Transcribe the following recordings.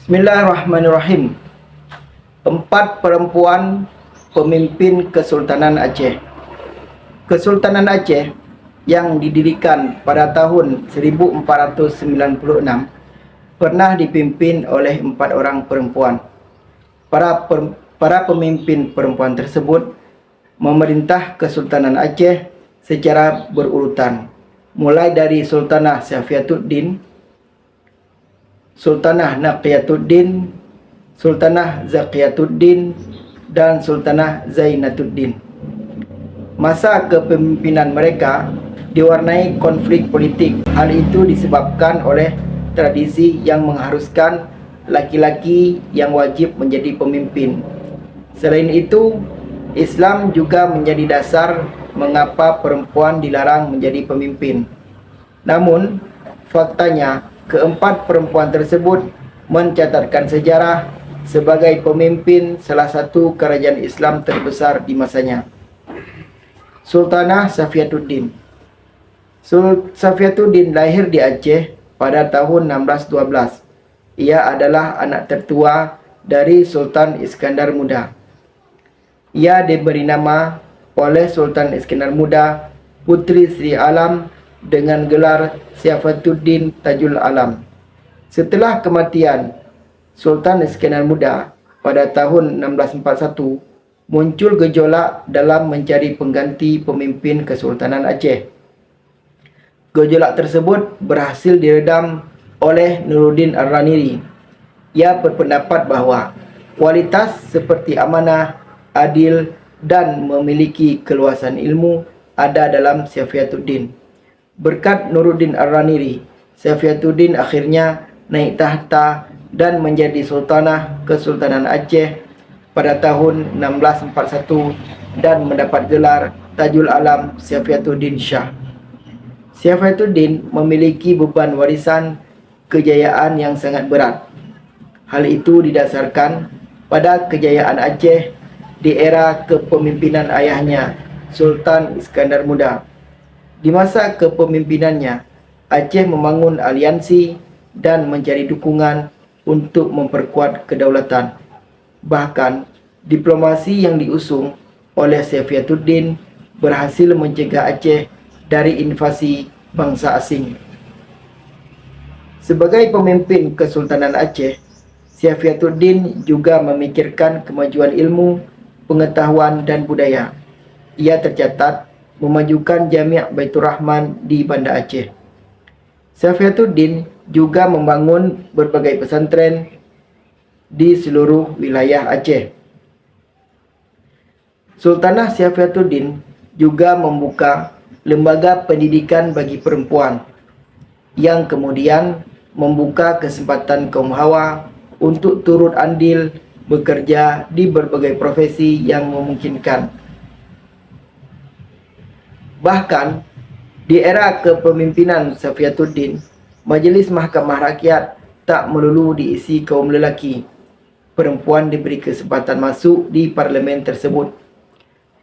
Bismillahirrahmanirrahim. 4 perempuan pemimpin Kesultanan Aceh. Kesultanan Aceh yang didirikan pada tahun 1496 pernah dipimpin oleh 4 orang perempuan. Para pemimpin perempuan tersebut memerintah Kesultanan Aceh secara berurutan, mulai dari Sultanah Syafiatuddin, Sultanah Naqiyatuddin, Sultanah Zakiyatuddin, dan Sultanah Zainatuddin. Masa kepemimpinan mereka diwarnai konflik politik. Hal itu disebabkan oleh tradisi yang mengharuskan laki-laki yang wajib menjadi pemimpin. Selain itu, Islam juga menjadi dasar mengapa perempuan dilarang menjadi pemimpin. Namun, faktanya keempat perempuan tersebut mencatatkan sejarah sebagai pemimpin salah satu kerajaan Islam terbesar di masanya. Sultanah Syafiatuddin. Syafiatuddin lahir di Aceh pada tahun 1612. Ia adalah anak tertua dari Sultan Iskandar Muda. Ia diberi nama oleh Sultan Iskandar Muda Putri Sri Alam dengan gelar Syafiatuddin Tajul Alam. Setelah kematian Sultan Iskandar Muda pada tahun 1641, muncul gejolak dalam mencari pengganti pemimpin Kesultanan Aceh. Gejolak tersebut berhasil diredam oleh Nuruddin Ar-Raniri. Ia berpendapat bahawa kualitas seperti amanah, adil dan memiliki keluasan ilmu ada dalam Syafiatuddin. Berkat Nuruddin Ar-Raniri, Syafiatuddin akhirnya naik tahta dan menjadi Sultanah Kesultanan Aceh pada tahun 1641 dan mendapat gelar Tajul Alam Syafiatuddin Shah. Syafiatuddin memiliki beban warisan kejayaan yang sangat berat. Hal itu didasarkan pada kejayaan Aceh di era kepemimpinan ayahnya, Sultan Iskandar Muda. Di masa kepemimpinannya, Aceh membangun aliansi dan mencari dukungan untuk memperkuat kedaulatan. Bahkan, diplomasi yang diusung oleh Syafiatuddin berhasil mencegah Aceh dari invasi bangsa asing. Sebagai pemimpin Kesultanan Aceh, Syafiatuddin juga memikirkan kemajuan ilmu, pengetahuan dan budaya. Ia tercatat memajukan Jami' Baitur Rahman di Banda Aceh. Syafiatuddin juga membangun berbagai pesantren di seluruh wilayah Aceh. Sultanah Syafiatuddin juga membuka lembaga pendidikan bagi perempuan yang kemudian membuka kesempatan kaum hawa untuk turut andil bekerja di berbagai profesi yang memungkinkan. Bahkan, di era kepemimpinan Syafiatuddin, Majlis Mahkamah Rakyat tak melulu diisi kaum lelaki. Perempuan diberi kesempatan masuk di parlimen tersebut.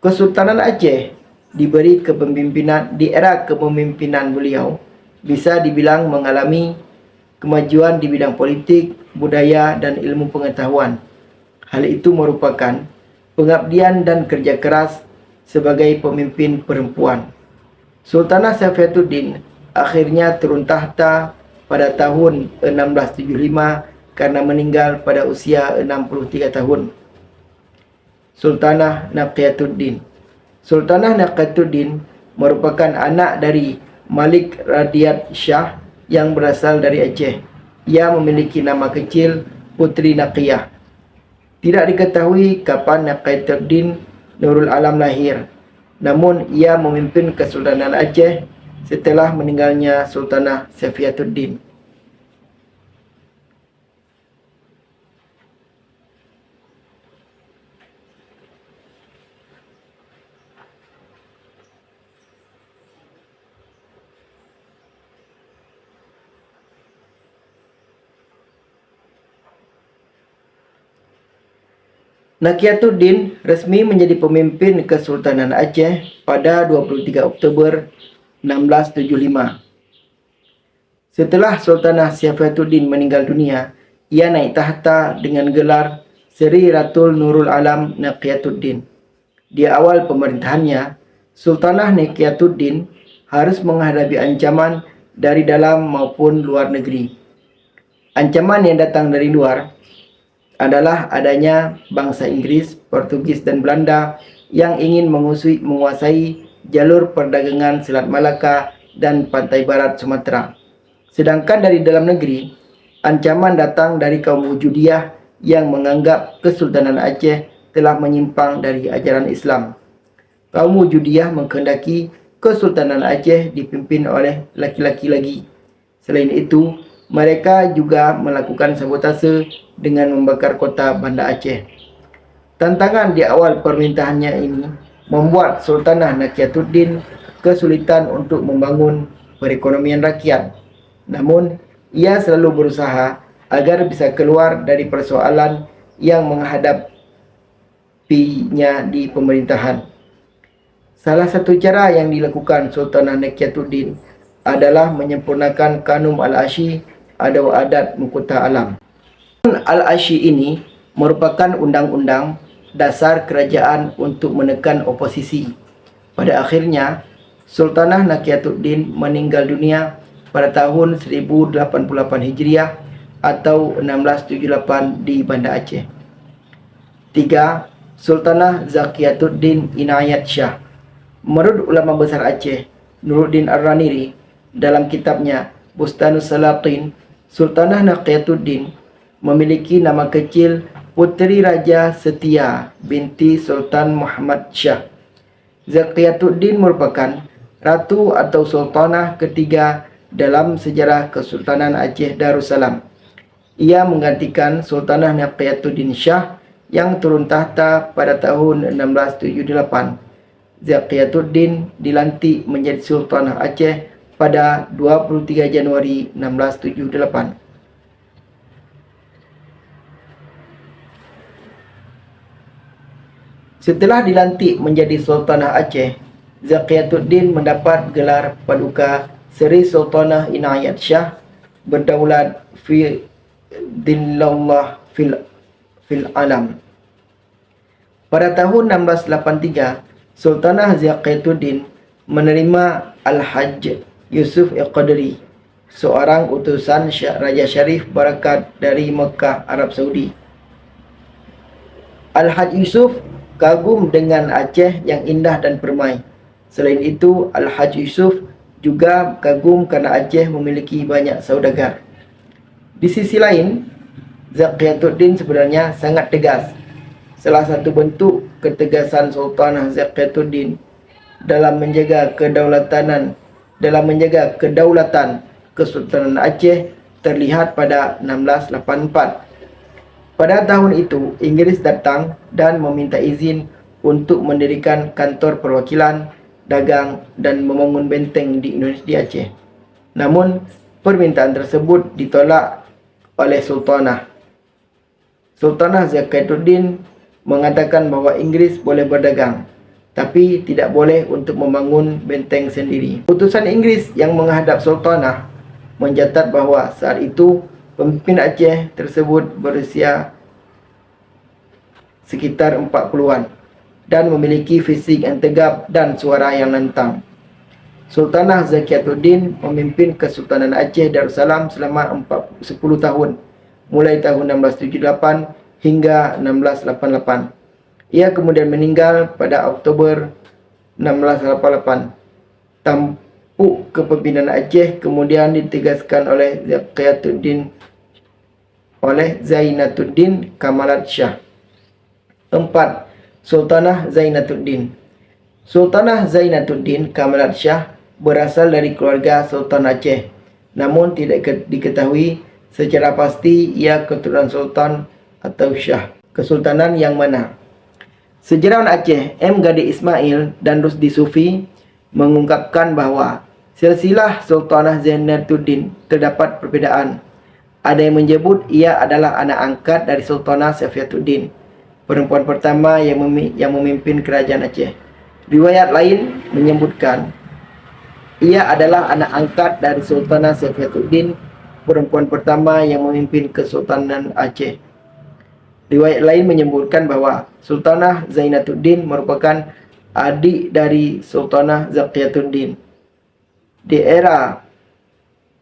Kesultanan Aceh diberi kepemimpinan di era kepemimpinan beliau bisa dibilang mengalami kemajuan di bidang politik, budaya dan ilmu pengetahuan. Hal itu merupakan pengabdian dan kerja keras sebagai pemimpin perempuan. Sultanah Syafiatuddin akhirnya turun tahta pada tahun 1675 karena meninggal pada usia 63 tahun. Sultanah Naqiyatuddin. Sultanah Naqiyatuddin merupakan anak dari Malik Radiat Shah yang berasal dari Aceh. Ia memiliki nama kecil Putri Naqiyah. Tidak diketahui kapan Naqiyatuddin Nurul Alam lahir. Namun ia memimpin Kesultanan Aceh setelah meninggalnya Sultanah Syafiatuddin. Naqiyatuddin resmi menjadi pemimpin Kesultanan Aceh pada 23 Oktober 1675. Setelah Sultanah Syafiatuddin meninggal dunia, Ia naik tahta dengan gelar Seri Ratul Nurul Alam Naqiyatuddin. Di awal pemerintahannya, Sultanah Naqiyatuddin harus menghadapi ancaman dari dalam maupun luar negeri. Ancaman yang datang dari luar adalah adanya bangsa Inggris, Portugis dan Belanda yang ingin menguasai jalur perdagangan Selat Malaka dan pantai barat Sumatera. Sedangkan dari dalam negeri, ancaman datang dari kaum Wujudiyah yang menganggap Kesultanan Aceh telah menyimpang dari ajaran Islam. Kaum Wujudiyah menghendaki Kesultanan Aceh dipimpin oleh laki-laki lagi. Selain itu, mereka juga melakukan sabotase dengan membakar kota Banda Aceh. Tantangan di awal pemerintahannya ini membuat Sultanah Naqiyatuddin kesulitan untuk membangun perekonomian rakyat. Namun, ia selalu berusaha agar bisa keluar dari persoalan yang menghadapinya di pemerintahan. Salah satu cara yang dilakukan Sultanah Naqiyatuddin adalah menyempurnakan Kanun Al-Asy atau Adat Muqta' Alam. Kanun Al-Asy ini merupakan undang-undang dasar kerajaan untuk menekan oposisi. Pada akhirnya, Sultanah Naqiyatuddin meninggal dunia pada tahun 1088 Hijriah atau 1678 di Banda Aceh. 3. Sultanah Zakiyatuddin Inayat Shah. Menurut ulama besar Aceh, Nuruddin Ar-Raniri, dalam kitabnya Bustanus Salatin, Sultanah Naqiyatuddin memiliki nama kecil Puteri Raja Setia binti Sultan Muhammad Shah. Zakiyatuddin merupakan ratu atau sultanah ketiga dalam sejarah Kesultanan Aceh Darussalam. Ia menggantikan Sultanah Naqiyatuddin Shah yang turun tahta pada tahun 1678. Zakiyatuddin dilantik menjadi Sultanah Aceh pada 23 Januari 1678. Setelah dilantik menjadi Sultanah Aceh, Zakiyatuddin mendapat gelar Paduka Seri Sultanah Inayat Shah berdaulat fi dillallah fil alam. Pada tahun 1683, Sultanah Zakiyatuddin menerima Al-Hajj Yusuf Al-Qadri, seorang utusan Raja Syarif Barakat dari Mekah, Arab Saudi. Al-Hajj Yusuf kagum dengan Aceh yang indah dan permai. Selain itu, Al-Hajj Yusuf juga kagum karena Aceh memiliki banyak saudagar. Di sisi lain, Zakiyatuddin sebenarnya sangat tegas. Salah satu bentuk ketegasan Sultanah Zakiyatuddin dalam menjaga kedaulatan Kesultanan Aceh terlihat pada 1684. Pada tahun itu, Inggris datang dan meminta izin untuk mendirikan kantor perwakilan, dagang dan membangun benteng di Indonesia di Aceh. Namun, permintaan tersebut ditolak oleh Sultanah. Sultanah Zakiyatuddin mengatakan bahwa Inggris boleh berdagang, tapi tidak boleh untuk membangun benteng sendiri. Utusan Inggris yang menghadap Sultanah mencatat bahwa saat itu pemimpin Aceh tersebut berusia sekitar 40-an dan memiliki fisik yang tegap dan suara yang lantang. Sultanah Zakiyatuddin memimpin Kesultanan Aceh Darussalam selama 10 tahun, mulai tahun 1678 hingga 1688. Ia kemudian meninggal pada Oktober 1688. Tampuk kepemimpinan Aceh kemudian ditegaskan oleh Zainatuddin Kamalat Shah. 4. Sultanah Zainatuddin. Sultanah Zainatuddin Kamalat Shah berasal dari keluarga Sultan Aceh, namun tidak diketahui secara pasti ia keturunan sultan atau syah. Kesultanan yang mana? Sejarawan Aceh M. Gade Ismail dan Rusdi Sufi mengungkapkan bahwa silsilah Sultanah Zainatuddin terdapat perbedaan. Ada yang menyebut ia adalah anak angkat dari Sultanah Safiyatuddin, perempuan pertama yang memimpin kerajaan Aceh. Riwayat lain menyebutkan ia adalah anak angkat dari Sultanah Safiyatuddin perempuan pertama yang memimpin Kesultanan Aceh. Riwayat lain menyebutkan bahawa Sultanah Zainatuddin merupakan adik dari Sultanah Zakiyatuddin. Di era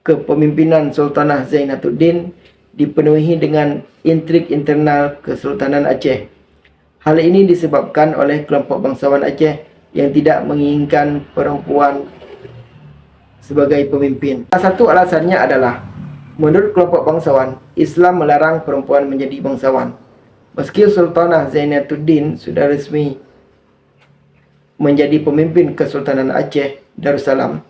kepemimpinan Sultanah Zainatuddin dipenuhi dengan intrik internal Kesultanan Aceh. Hal ini disebabkan oleh kelompok bangsawan Aceh yang tidak menginginkan perempuan sebagai pemimpin. Salah satu alasannya adalah, menurut kelompok bangsawan, Islam melarang perempuan menjadi bangsawan. Meski Sultanah Zainatuddin sudah resmi menjadi pemimpin Kesultanan Aceh Darussalam,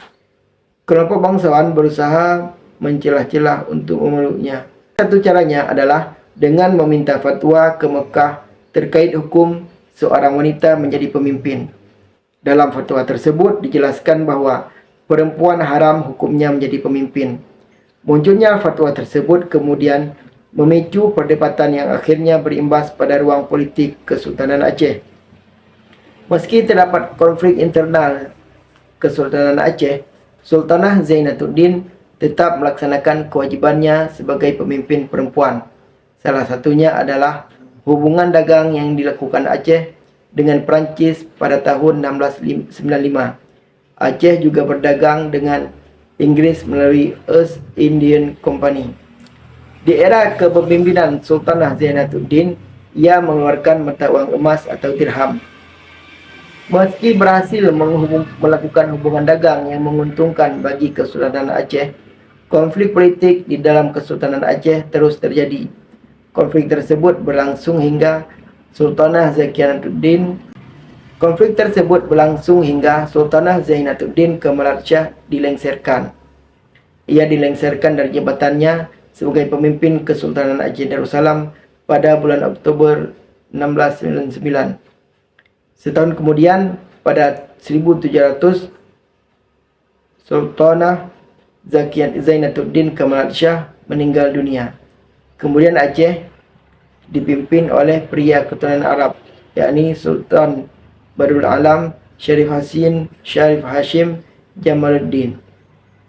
kelompok bangsawan berusaha mencelah-celah untuk memeluknya. Satu caranya adalah dengan meminta fatwa ke Mekah terkait hukum seorang wanita menjadi pemimpin. Dalam fatwa tersebut dijelaskan bahawa perempuan haram hukumnya menjadi pemimpin. Munculnya fatwa tersebut kemudian memicu perdebatan yang akhirnya berimbas pada ruang politik Kesultanan Aceh. Meski terdapat konflik internal Kesultanan Aceh, Sultanah Zainatuddin tetap melaksanakan kewajibannya sebagai pemimpin perempuan. Salah satunya adalah hubungan dagang yang dilakukan Aceh dengan Perancis pada tahun 1695. Aceh juga berdagang dengan Inggris melalui East Indian Company. Di era kepemimpinan Sultanah Zainatuddin, ia mengeluarkan mata wang emas atau dirham. Meski berhasil melakukan hubungan dagang yang menguntungkan bagi Kesultanan Aceh, konflik politik di dalam Kesultanan Aceh terus terjadi. Konflik tersebut berlangsung hingga Sultanah Zainatuddin Kamalat Shah dilengsarkan. Ia dilengsarkan dari jabatannya sebagai pemimpin Kesultanan Aceh Darussalam pada bulan Oktober 1699. Setahun kemudian, pada 1700, Sultanah Zainatuddin Kamalat Shah meninggal dunia. Kemudian Aceh dipimpin oleh pria keturunan Arab, yakni Sultan Badrul Alam Syarif Hashim Jamaluddin.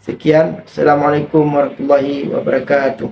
Sekian, Assalamualaikum warahmatullahi wabarakatuh.